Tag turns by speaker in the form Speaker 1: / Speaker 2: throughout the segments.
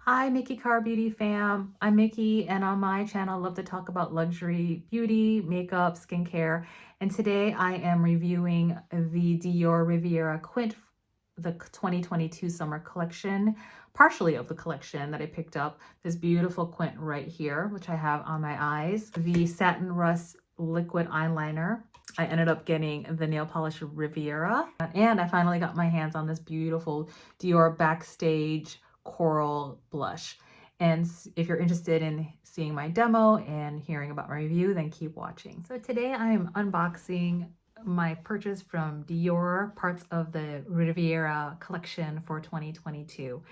Speaker 1: Hi Mickey Car Beauty fam, I'm Mickey and on my channel I love to talk about luxury beauty, makeup, skincare, and today I am reviewing the Dior Riviera Quint, the 2022 summer collection, partially of the collection that I picked up. This beautiful quint right here, which I have on my eyes. The Satin Rust liquid eyeliner. I ended up getting the nail polish Riviera, and I finally got my hands on this beautiful Dior Backstage coral blush. And if you're interested in seeing my demo and hearing about my review, then keep watching. So today I'm unboxing my purchase from Dior, parts of the Riviera collection for 2022,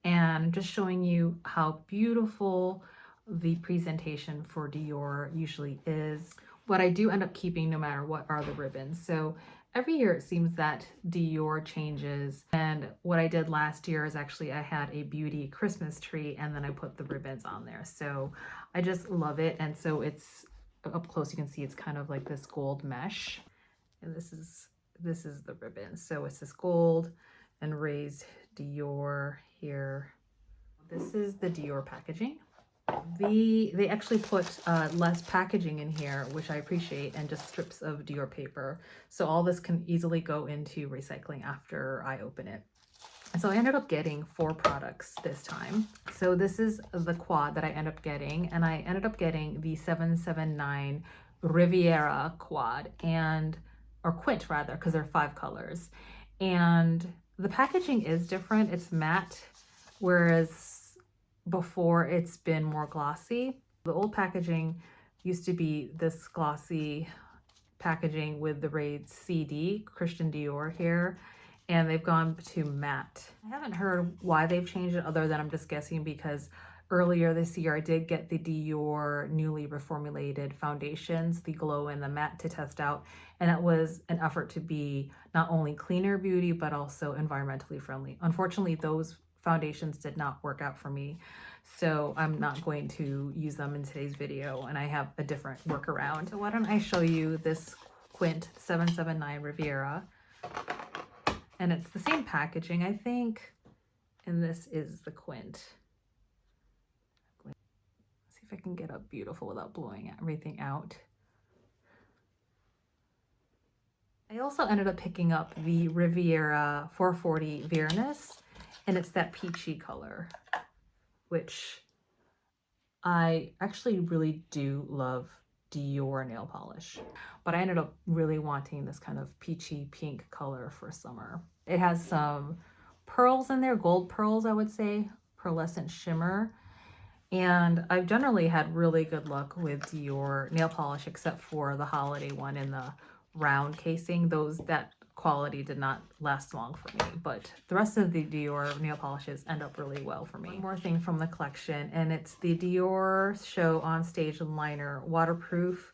Speaker 1: and just showing you how beautiful the presentation for Dior usually is. What I do end up keeping no matter what are the ribbons. So every year it seems that Dior changes, and what I did last year is actually I had a beauty Christmas tree and then I put the ribbons on there. So I just love it. And so it's up close, you can see it's kind of like this gold mesh, and this is the ribbon. So it's this gold and raised Dior here. This is the Dior packaging. They actually put less packaging in here, which I appreciate, and just strips of Dior paper. So all this can easily go into recycling after I open it. So I ended up getting 4 products this time. So this is the quad that I ended up getting, and I ended up getting the 779 Riviera quad, or quint rather, because there are 5 colors. And the packaging is different. It's matte, whereas before it's been more glossy. The old packaging used to be this glossy packaging with the raised CD, Christian Dior here, and they've gone to matte. I haven't heard why they've changed it, other than I'm just guessing because earlier this year I did get the Dior newly reformulated foundations, the glow and the matte, to test out, and that was an effort to be not only cleaner beauty but also environmentally friendly. Unfortunately, those foundations did not work out for me, so I'm not going to use them in today's video, and I have a different workaround. So why don't I show you this quint 779 Riviera, and it's the same packaging, I think, and this is the quint. Let's see if I can get up beautiful without blowing everything out. I also ended up picking up the Riviera 440 Viernes, and it's that peachy color, which I actually really do love Dior nail polish, but I ended up really wanting this kind of peachy pink color for summer. It has some pearls in there, gold pearls, I would say, pearlescent shimmer. And I've generally had really good luck with Dior nail polish, except for the holiday one in the round casing. That quality did not last long for me, but the rest of the Dior nail polishes end up really well for me. One more thing from the collection, and it's the Dior Show On Stage Liner Waterproof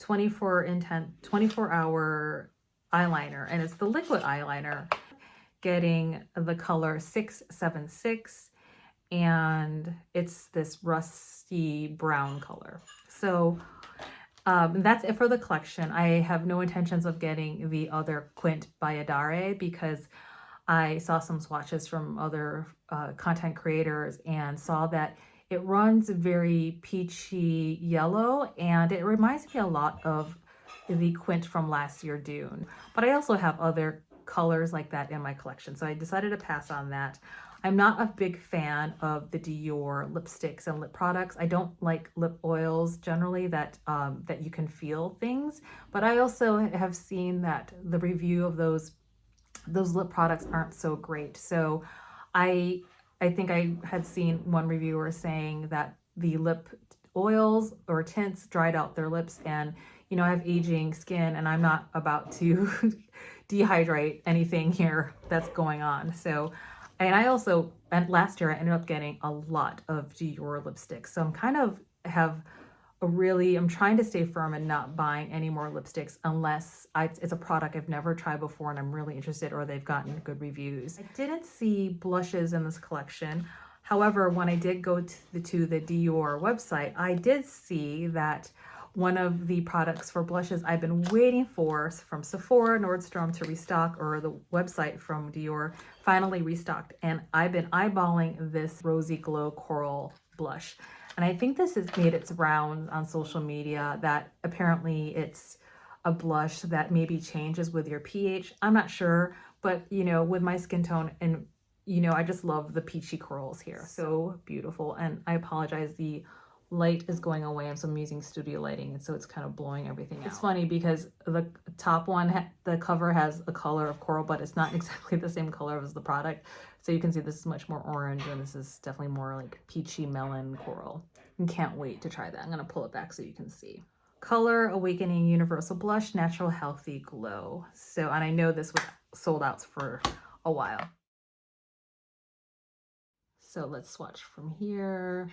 Speaker 1: 24-hour eyeliner, and it's the liquid eyeliner, getting the color 676, and it's this rusty brown color. So that's it for the collection. I have no intentions of getting the other quint by Adare because I saw some swatches from other content creators and saw that it runs very peachy yellow, and it reminds me a lot of the quint from last year, Dune. But I also have other colors like that in my collection, so I decided to pass on that. I'm not a big fan of the Dior lipsticks and lip products. I don't like lip oils generally that you can feel things, but I also have seen that the review of those lip products aren't so great. So I think I had seen one reviewer saying that the lip oils or tints dried out their lips, and you know, I have aging skin and I'm not about to dehydrate anything here that's going on. So, and I also, and last year I ended up getting a lot of Dior lipsticks. So I'm kind of I'm trying to stay firm and not buying any more lipsticks unless it's a product I've never tried before and I'm really interested, or they've gotten good reviews. I didn't see blushes in this collection. However, when I did go to the Dior website, I did see that one of the products for blushes I've been waiting for from Sephora, Nordstrom to restock, or the website from Dior finally restocked. And I've been eyeballing this Rosy Glow Coral blush. And I think this has made its rounds on social media that apparently it's a blush that maybe changes with your pH. I'm not sure, but you know, with my skin tone and you know, I just love the peachy corals here. So beautiful. And I apologize, the light is going away, and so I'm using studio lighting, and so it's kind of blowing everything out. It's funny because the top one, the cover has a color of coral, but it's not exactly the same color as the product. So you can see this is much more orange, and this is definitely more like peachy melon coral. And can't wait to try that. I'm gonna pull it back so you can see. Color Awakening Universal Blush, Natural Healthy Glow. So, and I know this was sold out for a while. So let's swatch from here.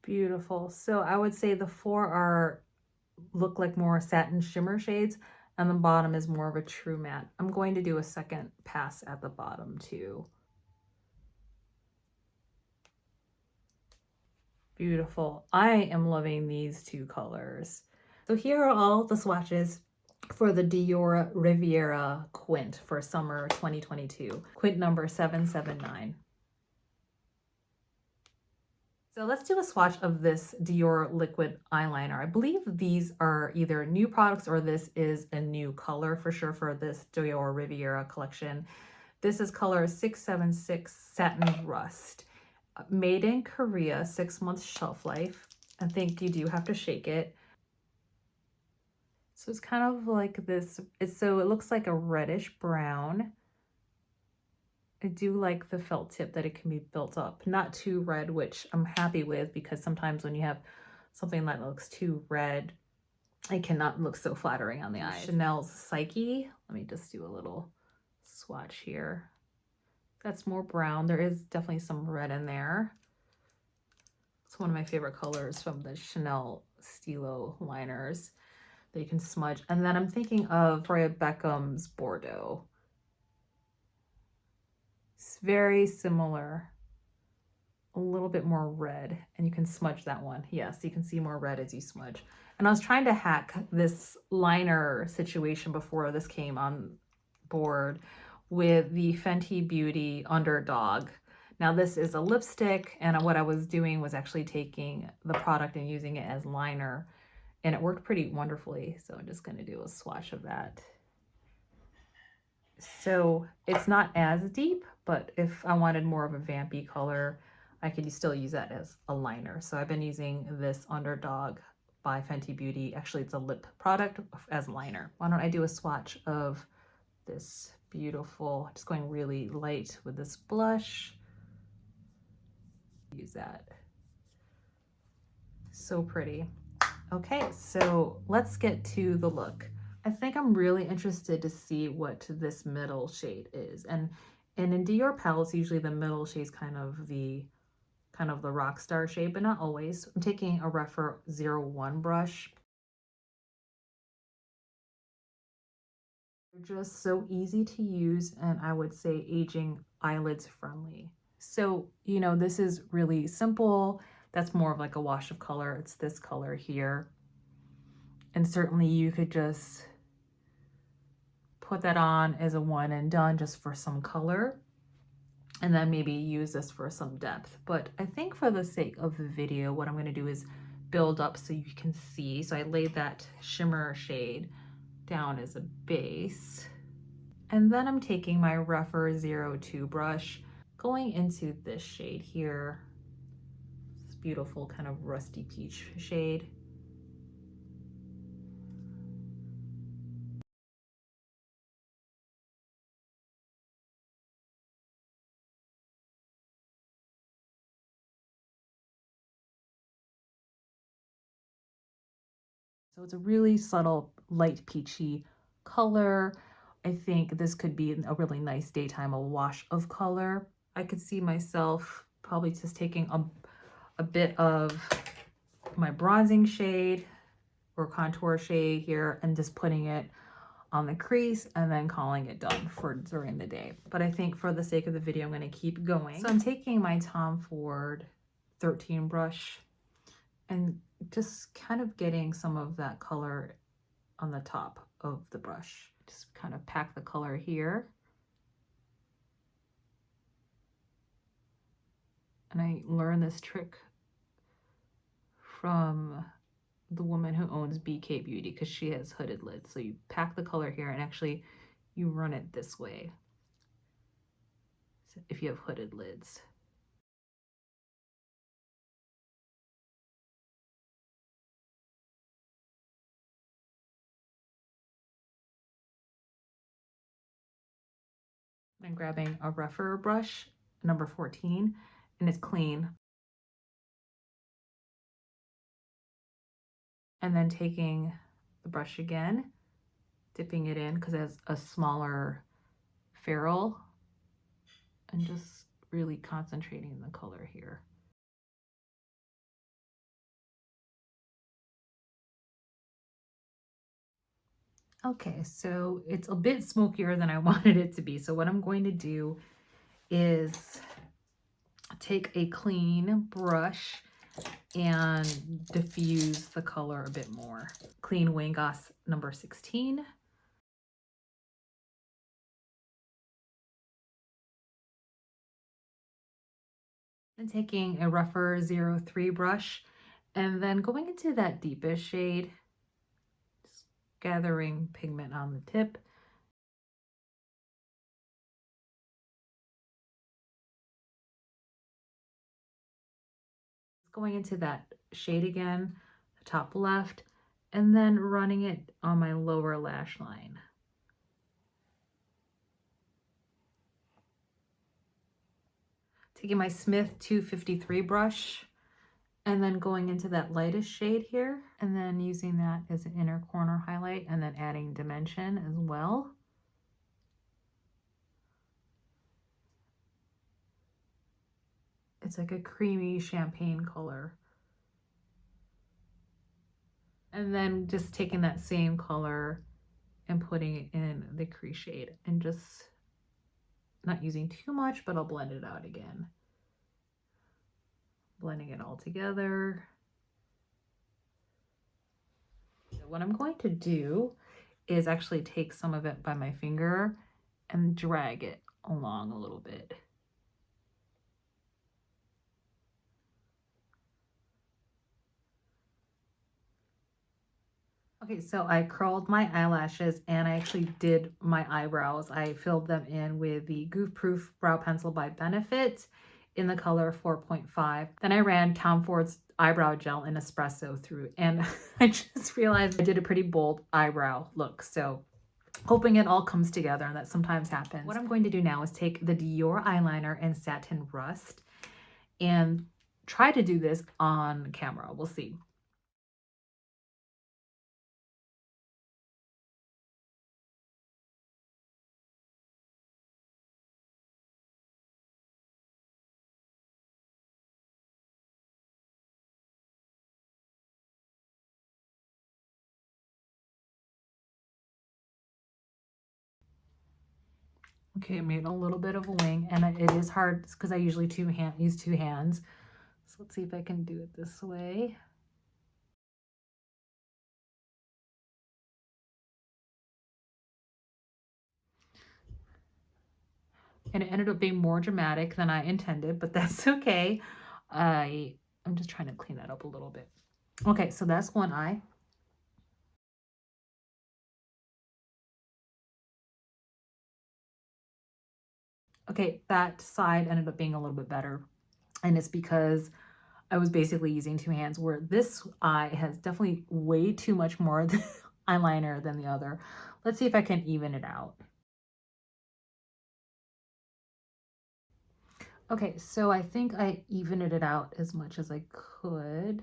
Speaker 1: Beautiful. So I would say the four look like more satin shimmer shades, and the bottom is more of a true matte. I'm going to do a second pass at the bottom too. Beautiful. I am loving these two colors. So here are all the swatches for the Dior Riviera Quint for summer 2022. Quint number 779. So let's do a swatch of this Dior liquid eyeliner. I believe these are either new products or this is a new color for sure for this Dior Riviera collection. This is color 676 Satin Rust. Made in Korea, 6 months shelf life. I think you do have to shake it. So it's kind of like this, so it looks like a reddish brown. I do like the felt tip that it can be built up. Not too red, which I'm happy with, because sometimes when you have something that looks too red, it cannot look so flattering on the eyes. Chanel's Psyche. Let me just do a little swatch here. That's more brown. There is definitely some red in there. It's one of my favorite colors from the Chanel Stilo liners that you can smudge. And then I'm thinking of Victoria Beckham's Bordeaux. It's very similar, a little bit more red, and you can smudge that one. Yes, you can see more red as you smudge. And I was trying to hack this liner situation before this came on board with the Fenty Beauty Underdog. Now this is a lipstick, and what I was doing was actually taking the product and using it as liner, and it worked pretty wonderfully. So I'm just going to do a swatch of that. So it's not as deep, but if I wanted more of a vampy color, I could still use that as a liner. So I've been using this Underdog by Fenty Beauty. Actually, it's a lip product as liner. Why don't I do a swatch of this beautiful, just going really light with this blush. Use that. So pretty. Okay, so let's get to the look. I think I'm really interested to see what this middle shade is. And in Dior palettes, usually the middle shade is kind of the rock star shade, but not always. I'm taking a Refer 01 brush. They're just so easy to use, and I would say aging eyelids friendly. So, you know, this is really simple. That's more of like a wash of color. It's this color here. And certainly you could just put that on as a one and done just for some color, and then maybe use this for some depth. But I think for the sake of the video, what I'm going to do is build up so you can see. So I laid that shimmer shade down as a base, and then I'm taking my Refer 02 brush, going into this shade here, this beautiful kind of rusty peach shade. So it's a really subtle, light peachy color. I think this could be a really nice daytime, a wash of color. I could see myself probably just taking a bit of my bronzing shade or contour shade here and just putting it on the crease and then calling it done for during the day. But I think for the sake of the video, I'm going to keep going. So I'm taking my Tom Ford 13 brush and just kind of getting some of that color on the top of the brush. Just kind of pack the color here. And I learned this trick from the woman who owns BK Beauty because she has hooded lids. So you pack the color here and actually you run it this way if you have hooded lids. I'm grabbing a rougher brush, number 14, and it's clean. And then taking the brush again, dipping it in because it has a smaller ferrule, and just really concentrating the color here. Okay, so it's a bit smokier than I wanted it to be. So what I'm going to do is take a clean brush and diffuse the color a bit more. Clean Wangos number 16. And taking a rougher 03 brush and then going into that deepest shade, just gathering pigment on the tip. Going into that shade again, the top left, and then running it on my lower lash line. Taking my Smith 253 brush and then going into that lightest shade here and then using that as an inner corner highlight and then adding dimension as well. It's like a creamy champagne color. And then just taking that same color and putting it in the crease shade and just not using too much, but I'll blend it out again. Blending it all together. So what I'm going to do is actually take some of it by my finger and drag it along a little bit. Okay, so I curled my eyelashes and I actually did my eyebrows. I filled them in with the Goof Proof Brow Pencil by Benefit in the color 4.5. Then I ran Tom Ford's eyebrow gel in espresso through, and I just realized I did a pretty bold eyebrow look. So hoping it all comes together, and that sometimes happens. What I'm going to do now is take the Dior eyeliner in Satin Rust and try to do this on camera. We'll see. Okay, I made a little bit of a wing, and it is hard because I usually use two hands. So let's see if I can do it this way. And it ended up being more dramatic than I intended, but that's okay. I'm just trying to clean that up a little bit. Okay, so that's one eye. Okay, that side ended up being a little bit better. And it's because I was basically using two hands, where this eye has definitely way too much more eyeliner than the other. Let's see if I can even it out. Okay, so I think I evened it out as much as I could.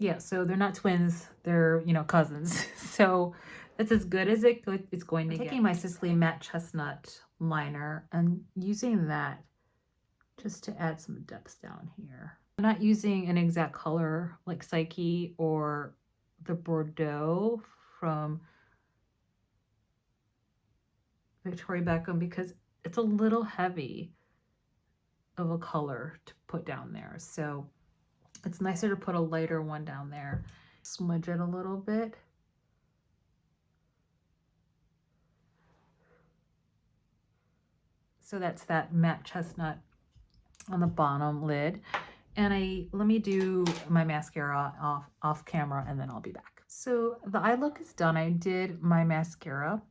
Speaker 1: Yeah, so they're not twins, they're, you know, cousins. So that's as good as it's going to get. Taking my Sicily Matte Chestnut liner and using that just to add some depth down here. I'm not using an exact color like Psyche or the Bordeaux from Victoria Beckham because it's a little heavy of a color to put down there. So it's nicer to put a lighter one down there. Smudge it a little bit. So that's that matte chestnut on the bottom lid. And let me do my mascara off camera and then I'll be back. So the eye look is done. I did my mascara.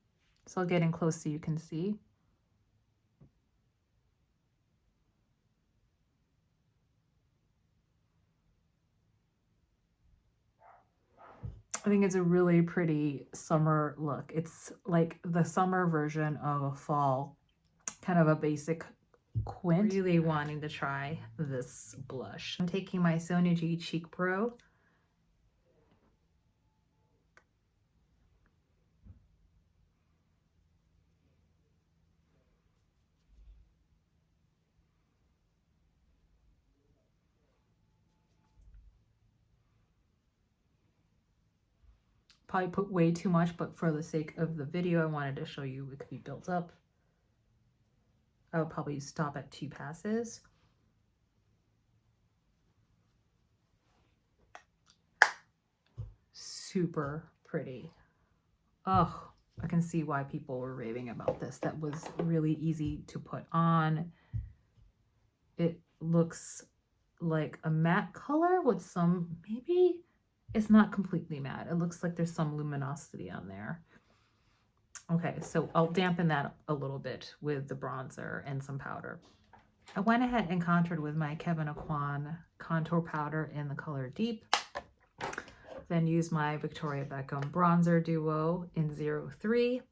Speaker 1: So I'll get in close so you can see. I think it's a really pretty summer look. It's like the summer version of a fall, kind of a basic quint. Really wanting to try this blush. I'm taking my Sonia G Cheek Pro. Probably put way too much, but for the sake of the video, I wanted to show you it could be built up. I would probably stop at 2 passes. Super pretty. Oh, I can see why people were raving about this. That was really easy to put on. It looks like a matte color with some, maybe it's not completely matte. It looks like there's some luminosity on there. Okay, so I'll dampen that a little bit with the bronzer and some powder. I went ahead and contoured with my Kevyn Aucoin contour powder in the color Deep. Then used my Victoria Beckham bronzer duo in 03.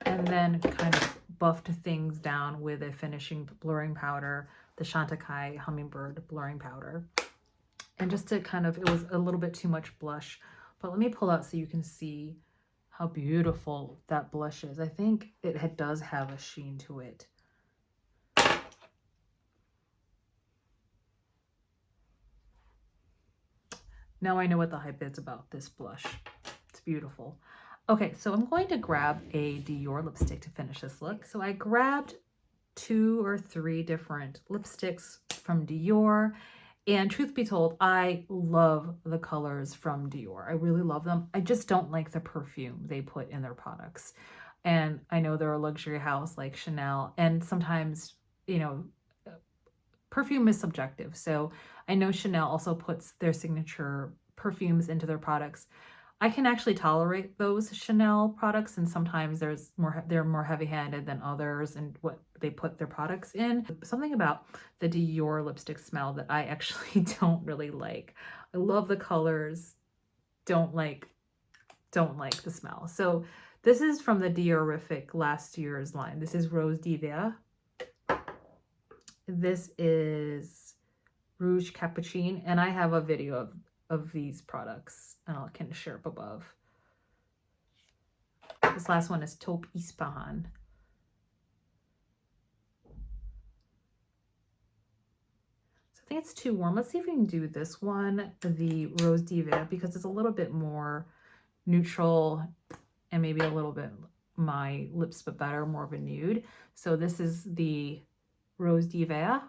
Speaker 1: And then kind of buffed things down with a finishing blurring powder, the Chantecaille Hummingbird blurring powder. And just to kind of, it was a little bit too much blush, but let me pull out so you can see how beautiful that blush is. I think it does have a sheen to it. Now I know what the hype is about this blush. It's beautiful. Okay, so I'm going to grab a Dior lipstick to finish this look. So I grabbed 2 or 3 different lipsticks from Dior. And truth be told, I love the colors from Dior. I really love them. I just don't like the perfume they put in their products. And I know they're a luxury house like Chanel, and sometimes, you know, perfume is subjective. So I know Chanel also puts their signature perfumes into their products. I can actually tolerate those Chanel products, and sometimes they're more heavy-handed than others and what they put their products in. Something about the Dior lipstick smell that I actually don't really like. I love the colors, don't like the smell. So this is from the Diorific last year's line. This is Rosy. This is Rouge Cappuccine, and I have a video of these products, and I can share up above. This last one is Taupe Ispahan. So I think it's too warm. Let's see if we can do this one, the Rose Diva, because it's a little bit more neutral and maybe a little bit my lips, but better, more of a nude. So this is the Rose Diva.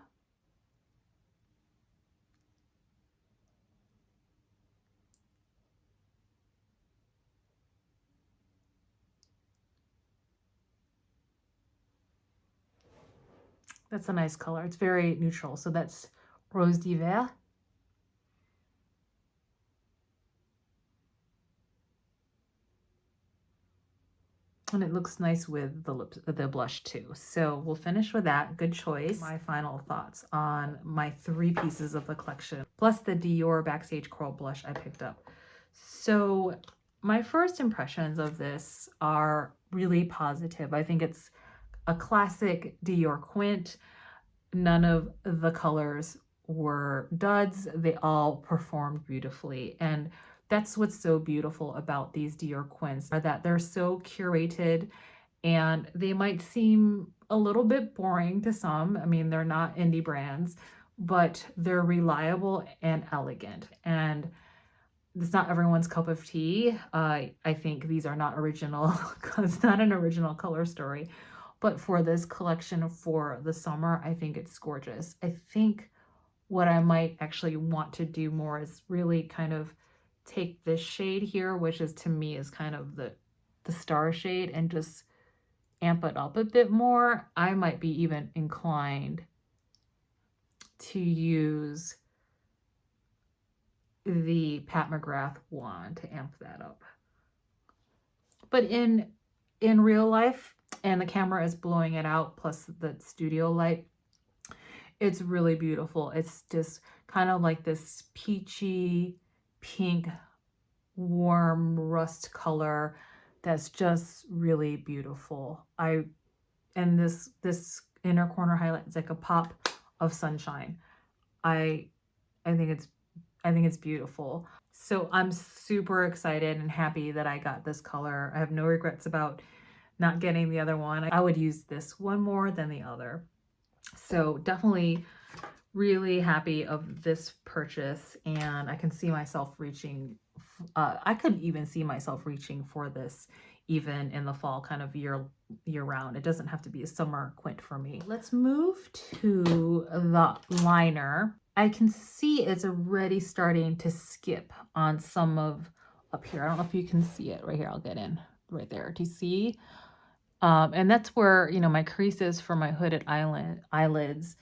Speaker 1: That's a nice color. It's very neutral. So that's Rose Diva. And it looks nice with the blush too. So we'll finish with that. Good choice. My final thoughts on my 3 pieces of the collection, plus the Dior Backstage Coral blush I picked up. So my first impressions of this are really positive. I think it's a classic Dior quint. None of the colors were duds. They all performed beautifully. And that's what's so beautiful about these Dior quints, are that they're so curated, and they might seem a little bit boring to some. I mean, they're not indie brands, but they're reliable and elegant. And it's not everyone's cup of tea. I think these are not original. It's not an original color story. But for this collection for the summer, I think it's gorgeous. I think what I might actually want to do more is really kind of take this shade here, which is to me is kind of the star shade, and just amp it up a bit more. I might be even inclined to use the Pat McGrath wand to amp that up. But in real life, and the camera is blowing it out, plus the studio light, it's really beautiful. It's just kind of like this peachy pink, warm rust color that's just really beautiful. And this inner corner highlight is like a pop of sunshine. I think it's beautiful. So I'm super excited and happy that I got this color. I have no regrets about not getting the other one. I would use this one more than the other. So definitely really happy of this purchase, and I can see myself reaching, I could even see myself reaching for this even in the fall, kind of year round. It doesn't have to be a summer quint for me. Let's move to the liner. I can see it's already starting to skip on some of up here. I don't know if you can see it right here. I'll get in right there. Do you see? And that's where, you know, my crease is for my hooded eyelids.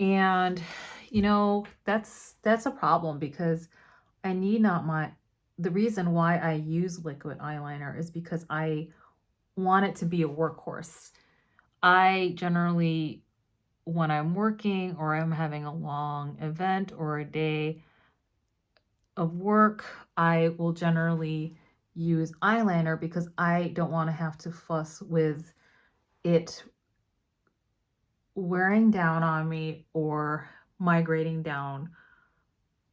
Speaker 1: And, you know, that's a problem, because I need not the reason why I use liquid eyeliner is because I want it to be a workhorse. I generally, when I'm working or I'm having a long event or a day of work, I will generally use eyeliner because I don't want to have to fuss with it wearing down on me or migrating down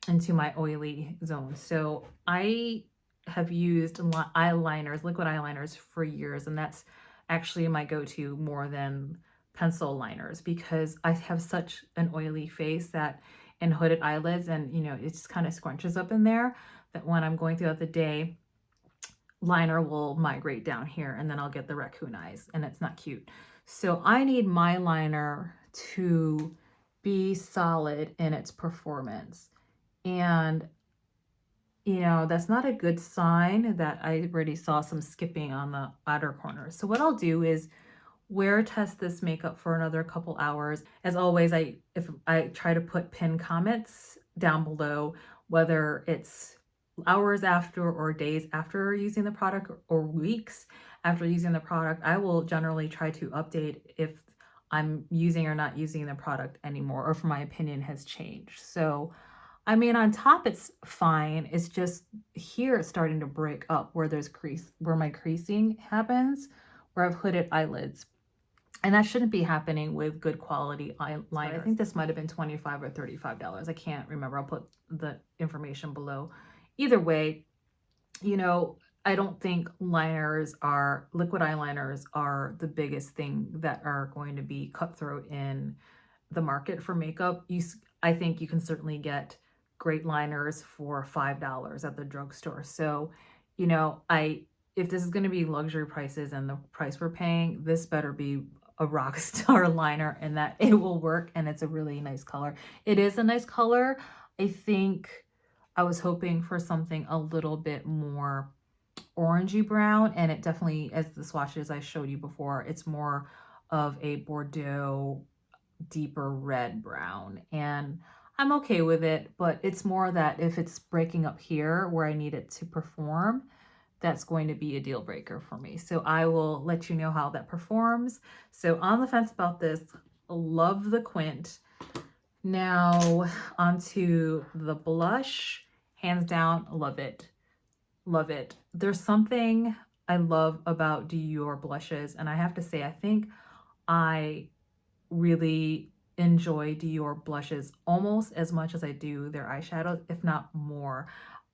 Speaker 1: into my oily zone. So I have used eyeliners, liquid eyeliners for years, and that's actually my go-to more than pencil liners, because I have such an oily face that, and hooded eyelids, and you know, it just kind of scrunches up in there, that when I'm going throughout the day, liner will migrate down here, and then I'll get the raccoon eyes, and it's not cute. So I need my liner to be solid in its performance. And, you know, that's not a good sign that I already saw some skipping on the outer corners. So what I'll do is wear test this makeup for another couple hours. As always, if I try to put pinned comments down below, whether it's hours after or days after using the product or weeks after using the product, I will generally try to update if I'm using or not using the product anymore, or if my opinion has changed. So I mean, on top it's fine. It's just here it's starting to break up where there's crease, where my creasing happens, where I've hooded eyelids. And that shouldn't be happening with good quality eyeliner. I think this might have been $25 or $35. I can't remember. I'll put the information below. Either way, you know, I don't think liquid eyeliners are the biggest thing that are going to be cutthroat in the market for makeup. I think you can certainly get great liners for $5 at the drugstore. So, you know, if this is going to be luxury prices and the price we're paying, this better be a rock star liner, and that it will work, and it's a really nice color. It is a nice color. I think I was hoping for something a little bit more orangey brown, and it definitely, as the swatches I showed you before, it's more of a Bordeaux deeper red brown, and I'm okay with it, but it's more that if it's breaking up here where I need it to perform, that's going to be a deal breaker for me. So I will let you know how that performs. So on the fence about this, love the quint. Now onto the blush, hands down, love it. Love it. There's something I love about Dior blushes, and I have to say, I think I really enjoy Dior blushes almost as much as I do their eyeshadows, if not more.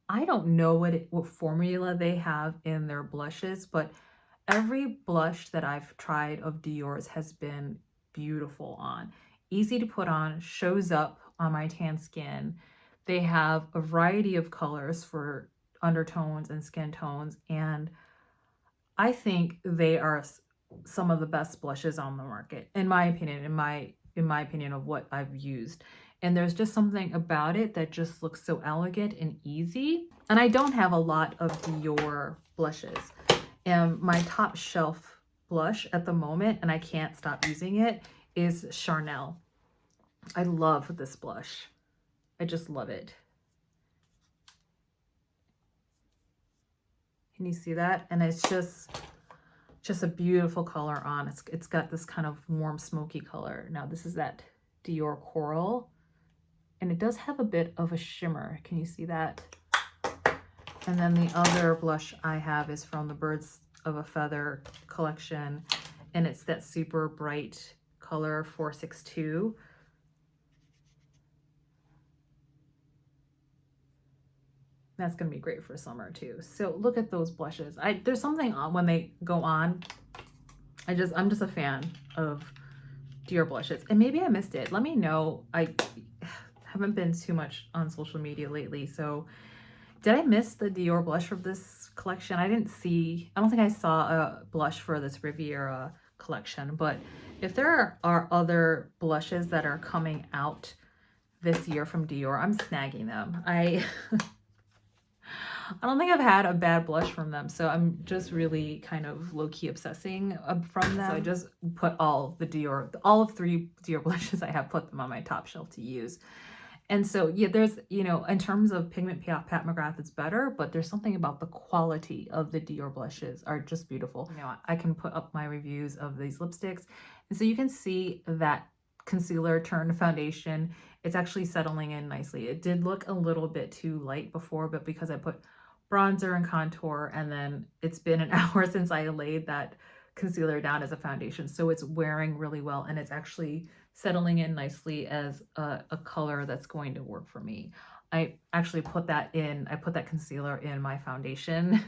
Speaker 1: I don't know what formula they have in their blushes, but every blush that I've tried of Dior's has been beautiful on. Easy to put on, shows up on my tan skin. They have a variety of colors for undertones and skin tones, and I think they are some of the best blushes on the market, in my opinion, in my opinion of what I've used. And there's just something about it that just looks so elegant and easy. And I don't have a lot of Dior blushes. And my top shelf blush at the moment, and I can't stop using it, is Charnel. I love this blush. I just love it. Can you see that? And it's just a beautiful color on. It's got this kind of warm smoky color. Now this is that Dior Coral, and it does have a bit of a shimmer. Can you see that? And then the other blush I have is from the Birds of a Feather collection, and it's that super bright color 462. That's gonna be great for summer too. So look at those blushes. There's something on when they go on. I'm just a fan of Dior blushes, and maybe I missed it. Let me know. I haven't been too much on social media lately, so did I miss the Dior blush from this collection? I don't think I saw a blush for this Riviera collection, but if there are other blushes that are coming out this year from Dior, I'm snagging them. I don't think I've had a bad blush from them, so I'm just really kind of low-key obsessing from them. So I just put all of 3 Dior blushes I have, put them on my top shelf to use. And so, yeah, there's, in terms of pigment, Pat McGrath is better, but there's something about the quality of the Dior blushes are just beautiful. I can put up my reviews of these lipsticks, and so you can see that concealer turned foundation. It's actually settling in nicely. It did look a little bit too light before, but because I put bronzer and contour, and then it's been an hour since I laid that concealer down as a foundation, so it's wearing really well, and it's actually settling in nicely as a color that's going to work for me. I actually put that concealer in my foundation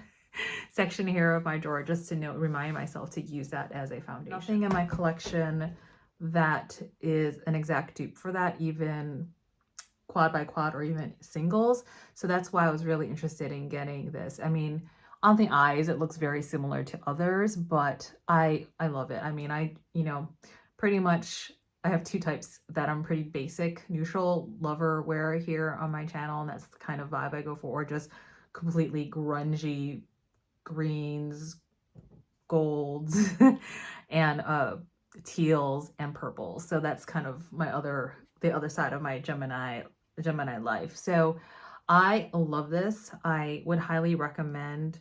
Speaker 1: section here of my drawer, just to remind myself to use that as a foundation. Nothing in my collection that is an exact dupe for that, even quad by quad or even singles. So that's why I was really interested in getting this. I mean, on the eyes, it looks very similar to others, but I love it. I mean, pretty much I have 2 types that I'm pretty basic, neutral lover wear here on my channel, and that's the kind of vibe I go for, or just completely grungy greens, golds, and teals and purples. So that's kind of the other side of my Gemini life. So I love this. I would highly recommend,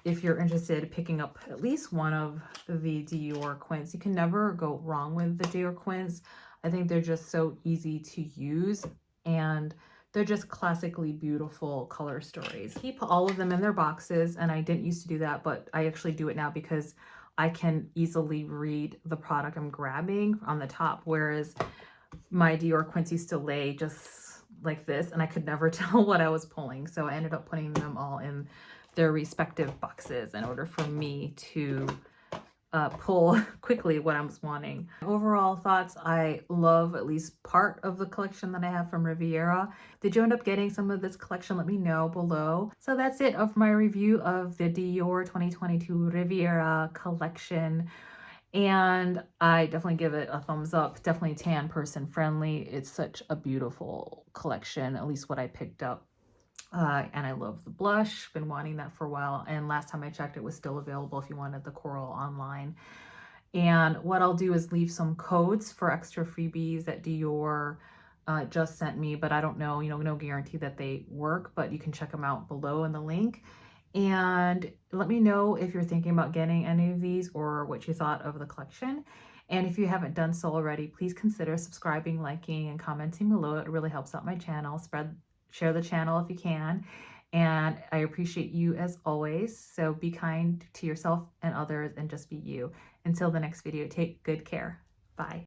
Speaker 1: if you're interested, picking up at least one of the Dior quints. You can never go wrong with the Dior quints. I think they're just so easy to use, and they're just classically beautiful color stories. Keep all of them in their boxes, and I didn't used to do that, but I actually do it now because I can easily read the product I'm grabbing on the top, whereas my Dior quints used to lay just like this, and I could never tell what I was pulling. So I ended up putting them all in their respective boxes in order for me to pull quickly what I was wanting. Overall thoughts, I love at least part of the collection that I have from Riviera. Did you end up getting some of this collection? Let me know below. So that's it of my review of the Dior 2022 Riviera collection. And I definitely give it a thumbs up. Definitely tan person friendly. It's such a beautiful collection, at least what I picked up. And I love the blush, been wanting that for a while. And last time I checked, it was still available if you wanted the coral online. And what I'll do is leave some codes for extra freebies that Dior just sent me, but I don't know, no guarantee that they work, but you can check them out below in the link. And let me know if you're thinking about getting any of these or what you thought of the collection. And if you haven't done so already, please consider subscribing, liking, and commenting below. It really helps out my channel. Share the channel if you can. And I appreciate you as always. So be kind to yourself and others and just be you. Until the next video, take good care. Bye.